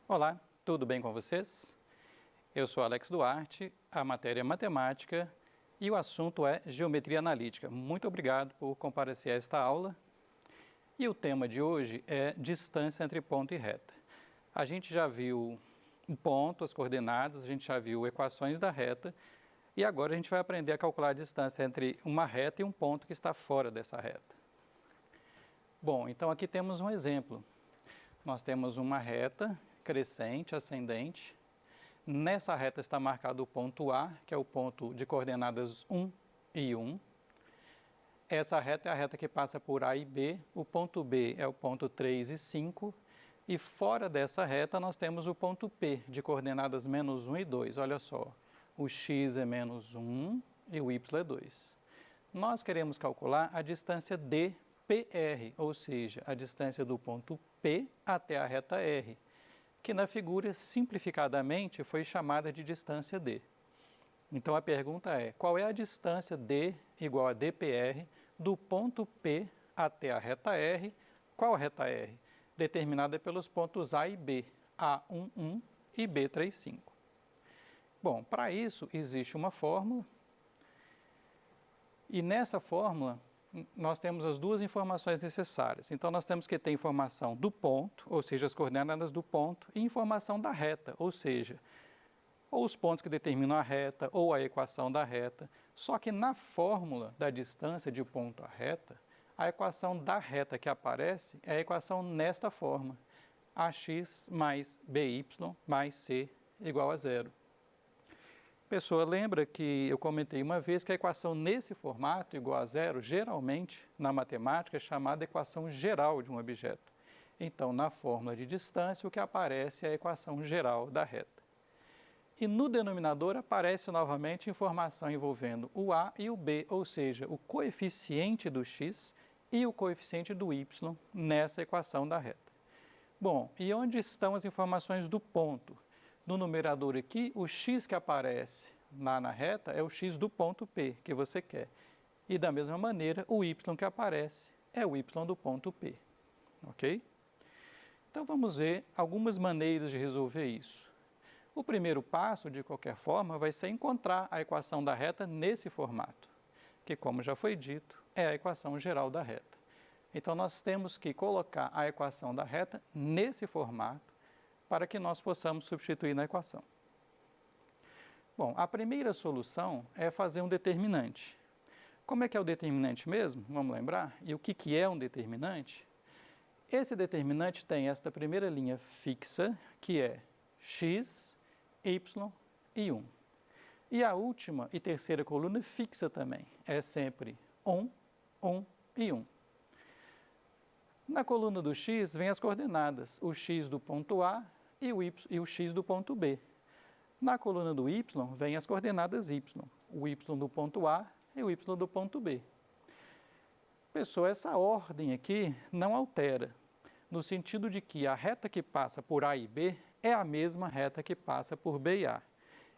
Olá, tudo bem com vocês? Eu sou Alex Duarte, a matéria é matemática e o assunto é geometria analítica. Muito obrigado por comparecer a esta aula. E o tema de hoje é distância entre ponto e reta. A gente já viu o ponto, as coordenadas, a gente já viu equações da reta e agora a gente vai aprender a calcular a distância entre uma reta e um ponto que está fora dessa reta. Bom, então aqui temos um exemplo. Nós temos uma reta crescente, ascendente. Nessa reta está marcado o ponto A, que é o ponto de coordenadas 1 e 1. Essa reta é a reta que passa por A e B. O ponto B é o ponto 3 e 5. E fora dessa reta nós temos o ponto P, de coordenadas menos 1 e 2. Olha só, o x é menos 1 e o y é 2. Nós queremos calcular a distância dPr, ou seja, a distância do ponto P até a reta R, que na figura, simplificadamente, foi chamada de distância D. Então a pergunta é, qual é a distância D igual a dPr do ponto P até a reta R? Qual reta R? Determinada pelos pontos A e B, A11 e B35. Bom, para isso existe uma fórmula, e nessa fórmula nós temos as duas informações necessárias. Então nós temos que ter informação do ponto, ou seja, as coordenadas do ponto, e informação da reta, ou seja, ou os pontos que determinam a reta, ou a equação da reta. Só que na fórmula da distância de ponto a reta, a equação da reta que aparece é a equação nesta forma: ax mais by mais c igual a zero. Pessoa, lembra que eu comentei uma vez que a equação nesse formato, igual a zero, geralmente, na matemática, é chamada equação geral de um objeto. Então, na fórmula de distância, o que aparece é a equação geral da reta. E no denominador aparece novamente informação envolvendo o A e o B, ou seja, o coeficiente do x e o coeficiente do y nessa equação da reta. Bom, e onde estão as informações do ponto? No numerador aqui, o x que aparece lá na reta é o x do ponto P que você quer. E da mesma maneira, o y que aparece é o y do ponto P. Ok? Então vamos ver algumas maneiras de resolver isso. O primeiro passo, de qualquer forma, vai ser encontrar a equação da reta nesse formato, que, como já foi dito, é a equação geral da reta. Então nós temos que colocar a equação da reta nesse formato, para que nós possamos substituir na equação. Bom, a primeira solução é fazer um determinante. Como é que é o determinante mesmo? Vamos lembrar? E o que é um determinante? Esse determinante tem esta primeira linha fixa, que é x, y e 1. E a última e terceira coluna fixa também, é sempre 1, 1 e 1. Na coluna do x vem as coordenadas, o x do ponto A e o x do ponto B. Na coluna do y vem as coordenadas y, o y do ponto A e o y do ponto B. Pessoal, essa ordem aqui não altera, no sentido de que a reta que passa por A e B é a mesma reta que passa por B e A.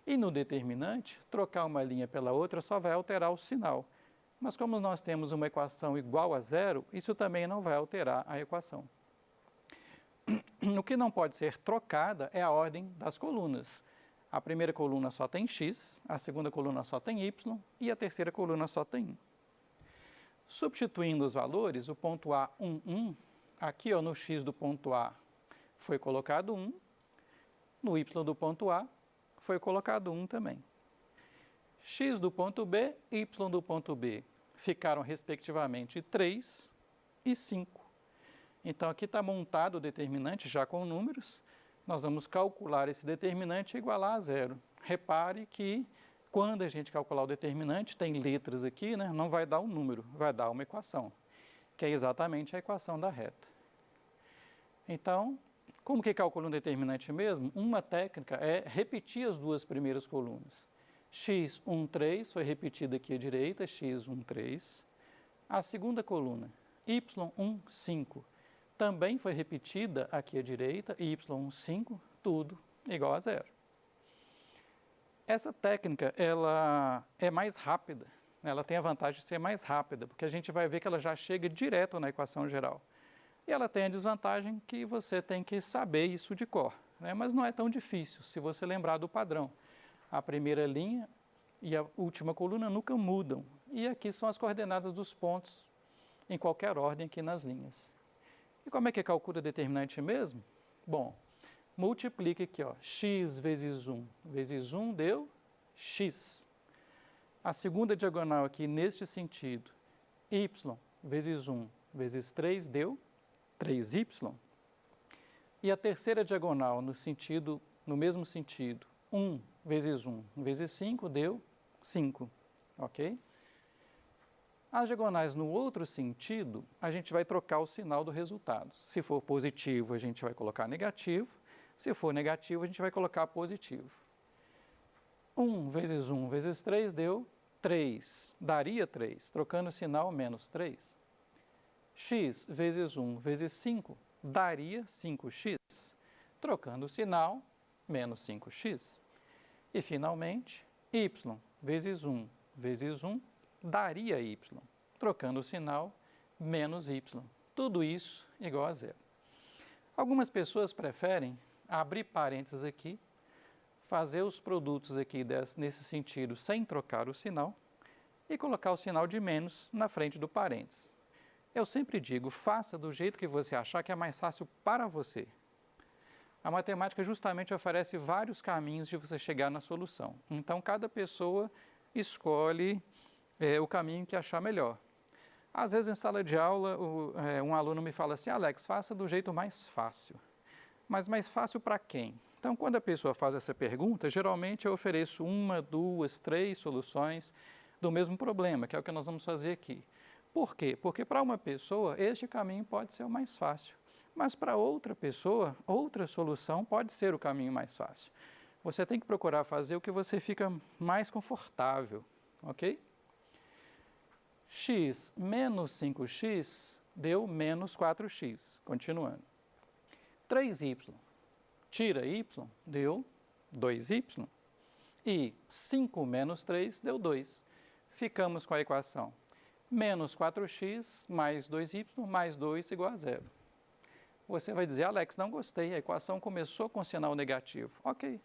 E no determinante, trocar uma linha pela outra só vai alterar o sinal. Mas como nós temos uma equação igual a zero, isso também não vai alterar a equação. O que não pode ser trocada é a ordem das colunas. A primeira coluna só tem x, a segunda coluna só tem y e a terceira coluna só tem 1. Substituindo os valores, o ponto A, 1, 1, aqui no x do ponto A foi colocado 1, no y do ponto A foi colocado 1 também. X do ponto B e y do ponto B ficaram respectivamente 3 e 5. Então aqui está montado o determinante já com números. Nós vamos calcular esse determinante e igualar a zero. Repare que quando a gente calcular o determinante, tem letras aqui, né? Não vai dar um número, vai dar uma equação, que é exatamente a equação da reta. Então, como que calcula um determinante mesmo? Uma técnica é repetir as duas primeiras colunas. x13 foi repetida aqui à direita, x13. A segunda coluna, y15, também foi repetida aqui à direita, y15, tudo igual a zero. Essa técnica, ela é mais rápida, ela tem a vantagem de ser mais rápida, porque a gente vai ver que ela já chega direto na equação geral. E ela tem a desvantagem que você tem que saber isso de cor. né? Mas não é tão difícil, se você lembrar do padrão. A primeira linha e a última coluna nunca mudam. E aqui são as coordenadas dos pontos em qualquer ordem aqui nas linhas. E como é que calcula determinante mesmo? Bom, multiplica aqui, ó, x vezes 1 deu x. A segunda diagonal aqui, neste sentido, y vezes 1 vezes 3 deu 3y. E a terceira diagonal, no mesmo sentido, 1 vezes 1 vezes 5 deu 5, ok? As diagonais no outro sentido, a gente vai trocar o sinal do resultado. Se for positivo, a gente vai colocar negativo. Se for negativo, a gente vai colocar positivo. 1 vezes 3 deu 3, daria 3, trocando o sinal menos 3. X vezes 1 vezes 5 daria 5x, trocando o sinal menos 5x. E, finalmente, y vezes 1 vezes 1 daria y, trocando o sinal menos y. Tudo isso igual a zero. Algumas pessoas preferem abrir parênteses aqui, fazer os produtos aqui nesse sentido sem trocar o sinal e colocar o sinal de menos na frente do parênteses. Eu sempre digo, faça do jeito que você achar que é mais fácil para você. A matemática justamente oferece vários caminhos de você chegar na solução. Então, cada pessoa escolhe o caminho que achar melhor. Às vezes, em sala de aula, um aluno me fala assim, Alex, faça do jeito mais fácil. Mas mais fácil para quem? Então, quando a pessoa faz essa pergunta, geralmente eu ofereço 1, 2, 3 soluções do mesmo problema, que é o que nós vamos fazer aqui. Por quê? Porque para uma pessoa, este caminho pode ser o mais fácil. Mas para outra pessoa, outra solução pode ser o caminho mais fácil. Você tem que procurar fazer o que você fica mais confortável, ok? X menos 5x deu menos 4x, continuando. 3y, tira y, deu 2y. E 5 menos 3 deu 2. Ficamos com a equação menos 4x mais 2y mais 2 igual a zero. Você vai dizer, Alex, não gostei, a equação começou com sinal negativo. Ok,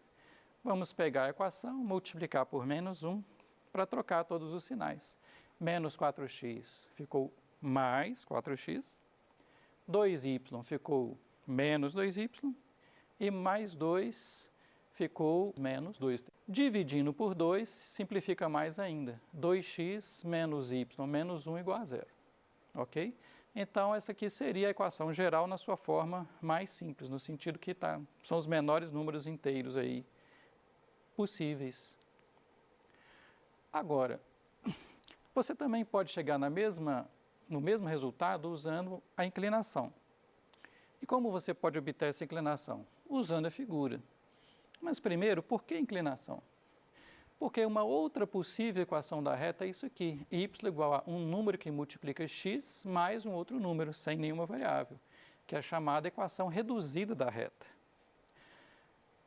vamos pegar a equação, multiplicar por menos 1 para trocar todos os sinais. Menos 4x ficou mais 4x, 2y ficou menos 2y e mais 2 ficou menos 2. Dividindo por 2, simplifica mais ainda. 2x menos y menos 1 igual a zero. Ok? Então, essa aqui seria a equação geral na sua forma mais simples, no sentido que são os menores números inteiros aí possíveis. Agora, você também pode chegar no mesmo resultado usando a inclinação. E como você pode obter essa inclinação? Usando a figura. Mas primeiro, por que inclinação? Porque uma outra possível equação da reta é isso aqui, y igual a um número que multiplica x mais um outro número, sem nenhuma variável, que é a chamada equação reduzida da reta.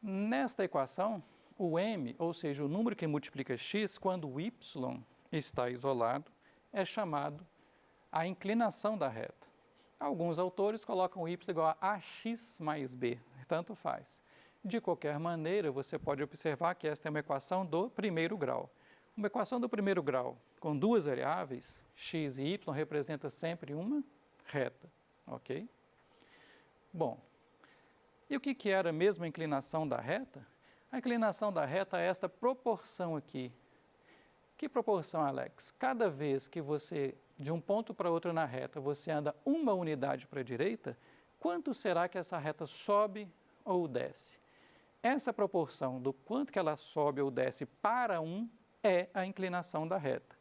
Nesta equação, o m, ou seja, o número que multiplica x, quando o y está isolado, é chamado a inclinação da reta. Alguns autores colocam y igual a ax mais b, tanto faz. De qualquer maneira, você pode observar que esta é uma equação do primeiro grau. Uma equação do primeiro grau com duas variáveis, x e y, representa sempre uma reta, ok? Bom, e o que era mesmo a inclinação da reta? A inclinação da reta é esta proporção aqui. Que proporção, Alex? Cada vez que você, de um ponto para outro na reta, você anda uma unidade para a direita, quanto será que essa reta sobe ou desce? Essa proporção do quanto que ela sobe ou desce para 1 é a inclinação da reta.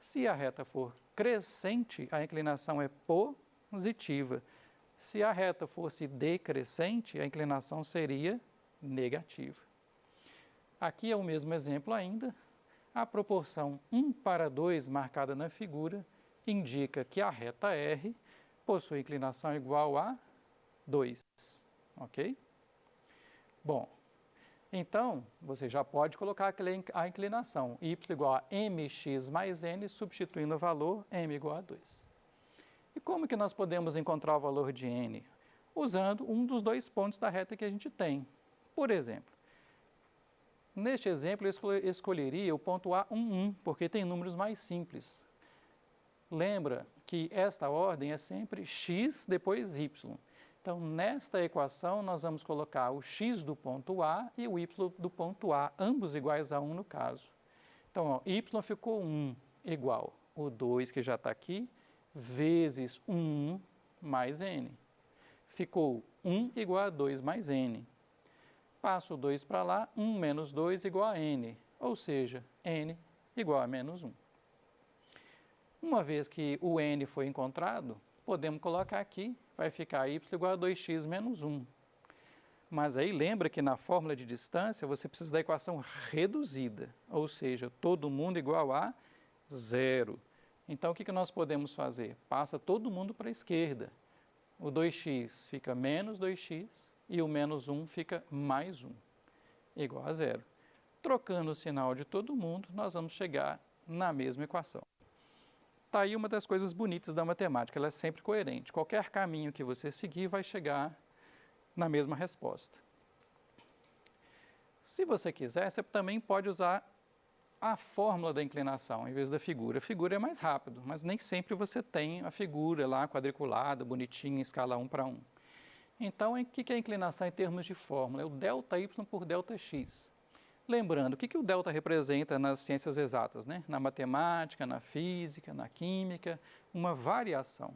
Se a reta for crescente, a inclinação é positiva. Se a reta fosse decrescente, a inclinação seria negativa. Aqui é o mesmo exemplo ainda. A proporção 1 para 2 marcada na figura indica que a reta R possui inclinação igual a 2, ok? Bom, então, você já pode colocar a inclinação y igual a mx mais n, substituindo o valor m igual a 2. E como que nós podemos encontrar o valor de n? Usando um dos dois pontos da reta que a gente tem. Por exemplo, neste exemplo eu escolheria o ponto A 1, porque tem números mais simples. Lembra que esta ordem é sempre x depois y. Então, nesta equação, nós vamos colocar o x do ponto A e o y do ponto A, ambos iguais a 1 no caso. Então, ó, y ficou 1 igual o 2, que já está aqui, vezes 1 mais n. Ficou 1 igual a 2 mais n. Passo o 2 para lá, 1 menos 2 igual a n, ou seja, n igual a menos 1. Uma vez que o n foi encontrado, podemos colocar aqui, vai ficar y igual a 2x menos 1. Mas aí lembra que na fórmula de distância você precisa da equação reduzida, ou seja, todo mundo igual a 0. Então o que nós podemos fazer? Passa todo mundo para a esquerda. O 2x fica menos 2x e o menos 1 fica mais 1, igual a 0. Trocando o sinal de todo mundo, nós vamos chegar na mesma equação. Está aí uma das coisas bonitas da matemática, ela é sempre coerente. Qualquer caminho que você seguir vai chegar na mesma resposta. Se você quiser, você também pode usar a fórmula da inclinação em vez da figura. A figura é mais rápido, mas nem sempre você tem a figura lá quadriculada, bonitinha, em escala 1 para 1. Então, o que é a inclinação em termos de fórmula? É o ΔY por ΔX. Lembrando, o que o delta representa nas ciências exatas, né? Na matemática, na física, na química, uma variação.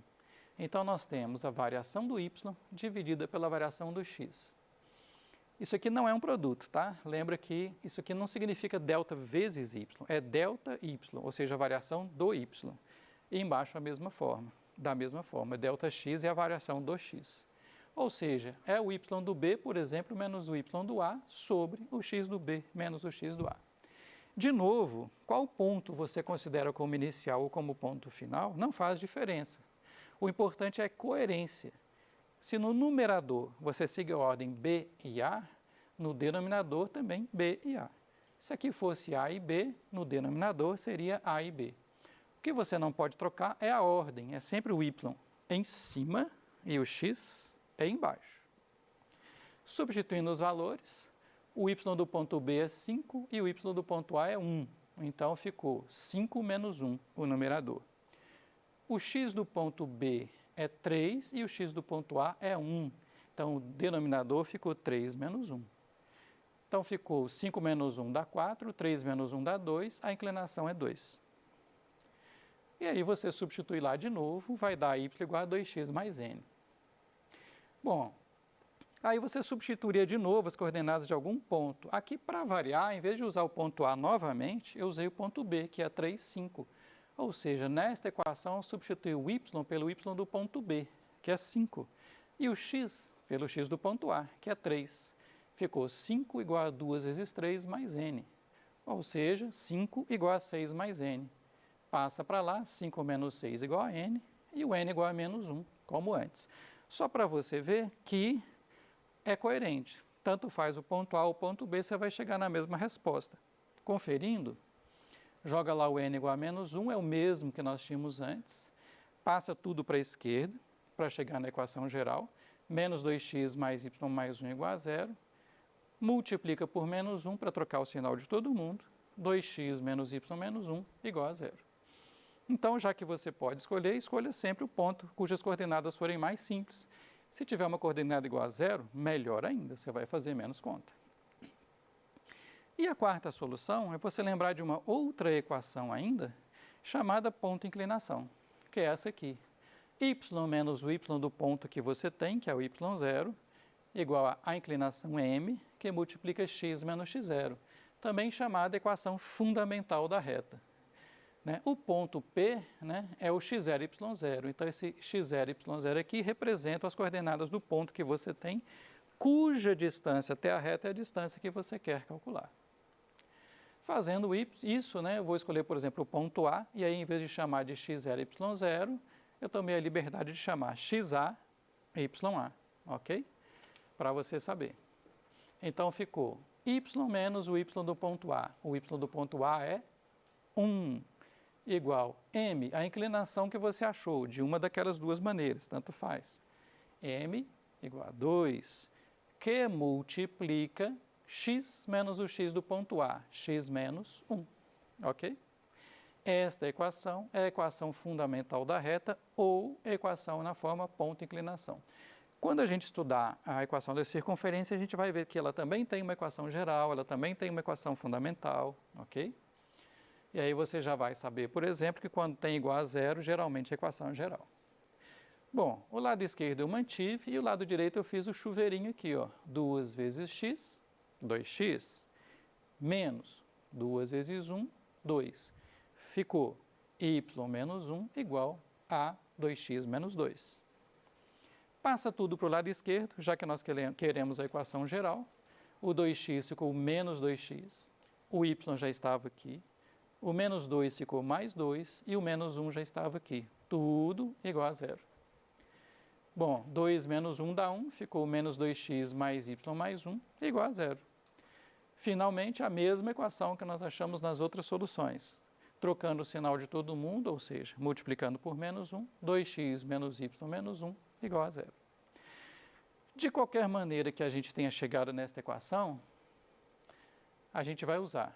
Então, nós temos a variação do y dividida pela variação do x. Isso aqui não é um produto, tá? Lembra que isso aqui não significa delta vezes y, é delta y, ou seja, a variação do y. E embaixo da mesma forma, delta x é a variação do x. Ou seja, é o y do b, por exemplo, menos o y do a sobre o x do b menos o x do a. De novo, qual ponto você considera como inicial ou como ponto final, não faz diferença. O importante é coerência. Se no numerador você siga a ordem b e a, no denominador também b e a. Se aqui fosse a e b, no denominador seria a e b. O que você não pode trocar é a ordem, é sempre o y em cima e o x é embaixo. Substituindo os valores, o y do ponto B é 5 e o y do ponto A é 1. Então, ficou 5 menos 1, o numerador. O x do ponto B é 3 e o x do ponto A é 1. Então, o denominador ficou 3 menos 1. Então, ficou 5 menos 1 dá 4, 3 menos 1 dá 2, a inclinação é 2. E aí, você substitui lá de novo, vai dar y igual a 2x mais n. Bom, aí você substituiria de novo as coordenadas de algum ponto. Aqui, para variar, em vez de usar o ponto A novamente, eu usei o ponto B, que é 3, 5. Ou seja, nesta equação, eu substituí o y pelo y do ponto B, que é 5. E o x pelo x do ponto A, que é 3. Ficou 5 igual a 2 vezes 3 mais n. Ou seja, 5 igual a 6 mais n. Passa para lá, 5 menos 6 igual a n, e o n igual a menos 1, como antes. Só para você ver que é coerente. Tanto faz o ponto A ou o ponto B, você vai chegar na mesma resposta. Conferindo, joga lá o n igual a menos 1, é o mesmo que nós tínhamos antes. Passa tudo para a esquerda, para chegar na equação geral. Menos 2x mais y mais 1 igual a 0. Multiplica por menos 1 para trocar o sinal de todo mundo. 2x menos y menos 1 igual a 0. Então, já que você pode escolher, escolha sempre o ponto cujas coordenadas forem mais simples. Se tiver uma coordenada igual a 0, melhor ainda, você vai fazer menos conta. E a quarta solução é você lembrar de uma outra equação ainda, chamada ponto-inclinação, que é essa aqui. Y menos o y do ponto que você tem, que é o y0, igual a inclinação m, que multiplica x menos x0, também chamada equação fundamental da reta. O ponto P, é o x0, y0. Então, esse x0, y0 aqui representa as coordenadas do ponto que você tem, cuja distância até a reta é a distância que você quer calcular. Fazendo isso, eu vou escolher, por exemplo, o ponto A, e aí, em vez de chamar de x0, y0, eu tomei a liberdade de chamar xa, ya, ok? Para você saber. Então, ficou y menos o y do ponto A. O y do ponto A é 1. Igual m, a inclinação que você achou, de uma daquelas duas maneiras, tanto faz. M igual a 2, que multiplica x menos o x do ponto A, x menos 1, ok? Esta equação é a equação fundamental da reta ou equação na forma ponto-inclinação. Quando a gente estudar a equação da circunferência, a gente vai ver que ela também tem uma equação geral, ela também tem uma equação fundamental, ok? E aí você já vai saber, por exemplo, que quando tem igual a zero, geralmente a equação é geral. Bom, o lado esquerdo eu mantive e o lado direito eu fiz o chuveirinho aqui, ó. 2 vezes x, 2x, menos 2 vezes 1, 2. Ficou y menos 1 igual a 2x menos 2. Passa tudo para o lado esquerdo, já que nós queremos a equação geral. O 2x ficou menos 2x, o y já estava aqui, o menos 2 ficou mais 2 e o menos 1 já estava aqui. Tudo igual a zero. Bom, 2 menos 1 dá 1, ficou menos 2x mais y mais 1 igual a zero. Finalmente, a mesma equação que nós achamos nas outras soluções. Trocando o sinal de todo mundo, ou seja, multiplicando por menos 1, 2x menos y menos 1 igual a zero. De qualquer maneira que a gente tenha chegado nesta equação, a gente vai usar.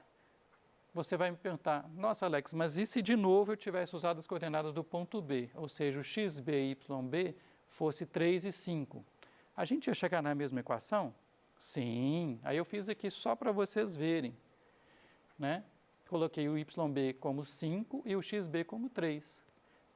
Você vai me perguntar, nossa Alex, mas e se de novo eu tivesse usado as coordenadas do ponto B, ou seja, o xb e yb fosse 3 e 5? A gente ia chegar na mesma equação? Sim, aí eu fiz aqui só para vocês verem, né? Coloquei o yb como 5 e o xb como 3.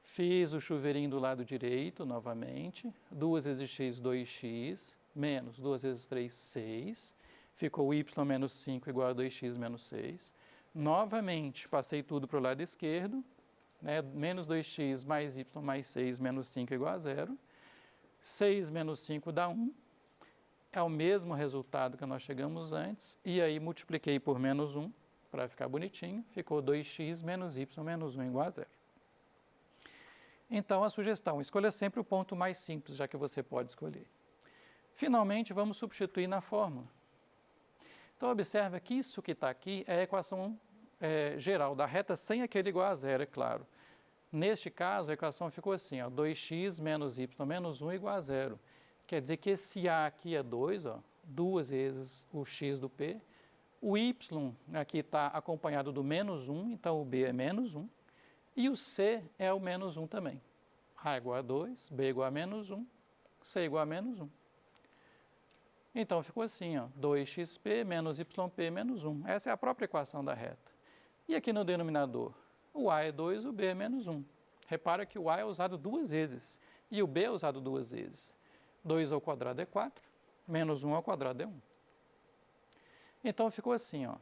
Fiz o chuveirinho do lado direito, novamente. 2 vezes x, 2x, menos 2 vezes 3, 6. Ficou y menos 5 igual a 2x menos 6. Novamente, passei tudo para o lado esquerdo. Né? Menos 2x mais y mais 6 menos 5 igual a 0. 6 menos 5 dá 1. É o mesmo resultado que nós chegamos antes. E aí multipliquei por menos 1, para ficar bonitinho. Ficou 2x menos y menos 1 igual a 0. Então, a sugestão, escolha sempre o ponto mais simples, já que você pode escolher. Finalmente, vamos substituir na fórmula. Então, observe que isso que está aqui é a equação geral da reta sem aquele igual a zero, é claro. Neste caso, a equação ficou assim, ó, 2x menos y menos 1 igual a zero. Quer dizer que esse a aqui é 2, ó, 2 vezes o x do p. O y aqui está acompanhado do menos 1, então o b é menos 1. E o c é o menos 1 também. A igual a 2, b igual a menos 1, c igual a menos 1. Então, ficou assim, ó, 2xp menos yp menos 1. Essa é a própria equação da reta. E aqui no denominador, o a é 2, o b é menos 1. Repara que o a é usado 2 vezes e o b é usado 2 vezes. 2 ao quadrado é 4, menos 1 ao quadrado é 1. Então, ficou assim, ó.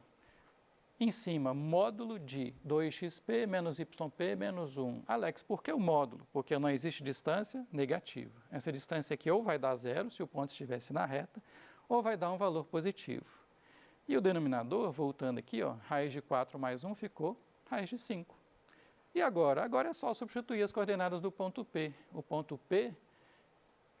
Em cima, módulo de 2xp menos yp menos 1. Alex, por que o módulo? Porque não existe distância negativa. Essa distância aqui ou vai dar zero, se o ponto estivesse na reta, ou vai dar um valor positivo. E o denominador, voltando aqui, ó, raiz de 4 mais 1 ficou raiz de 5. E agora? Agora é só substituir as coordenadas do ponto P. O ponto P,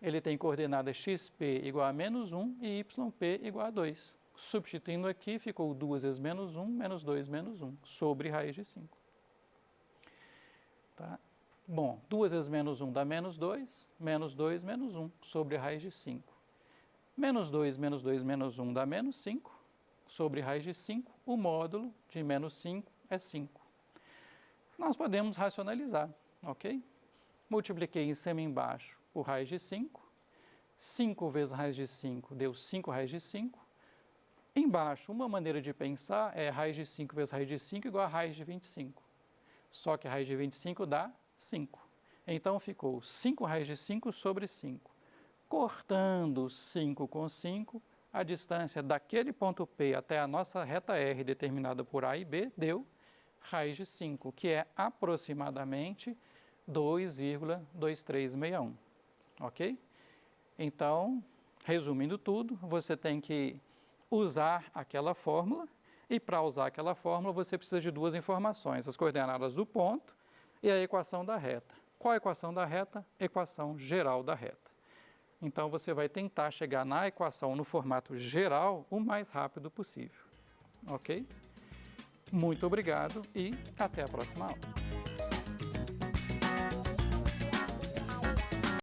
ele tem coordenadas xp igual a menos 1 e yp igual a 2. Substituindo aqui, ficou 2 vezes menos 1, menos 2 menos 1, sobre raiz de 5. Tá? Bom, 2 vezes menos 1 dá menos 2 menos 1, sobre raiz de 5. Menos 2 menos 2 menos 1 dá menos 5, sobre raiz de 5. O módulo de menos 5 é 5. Nós podemos racionalizar, ok? Multipliquei em cima e embaixo por raiz de 5. 5 vezes raiz de 5 deu 5 raiz de 5. Embaixo, uma maneira de pensar é raiz de 5 vezes raiz de 5 igual a raiz de 25. Só que a raiz de 25 dá 5. Então, ficou 5 raiz de 5 sobre 5. Cortando 5 com 5, a distância daquele ponto P até a nossa reta R, determinada por A e B, deu raiz de 5, que é aproximadamente 2,2361. Ok? Então, resumindo tudo, você tem que usar aquela fórmula, e para usar aquela fórmula você precisa de duas informações, as coordenadas do ponto e a equação da reta. Qual a equação da reta? Equação geral da reta. Então você vai tentar chegar na equação no formato geral o mais rápido possível. Ok? Muito obrigado e até a próxima aula.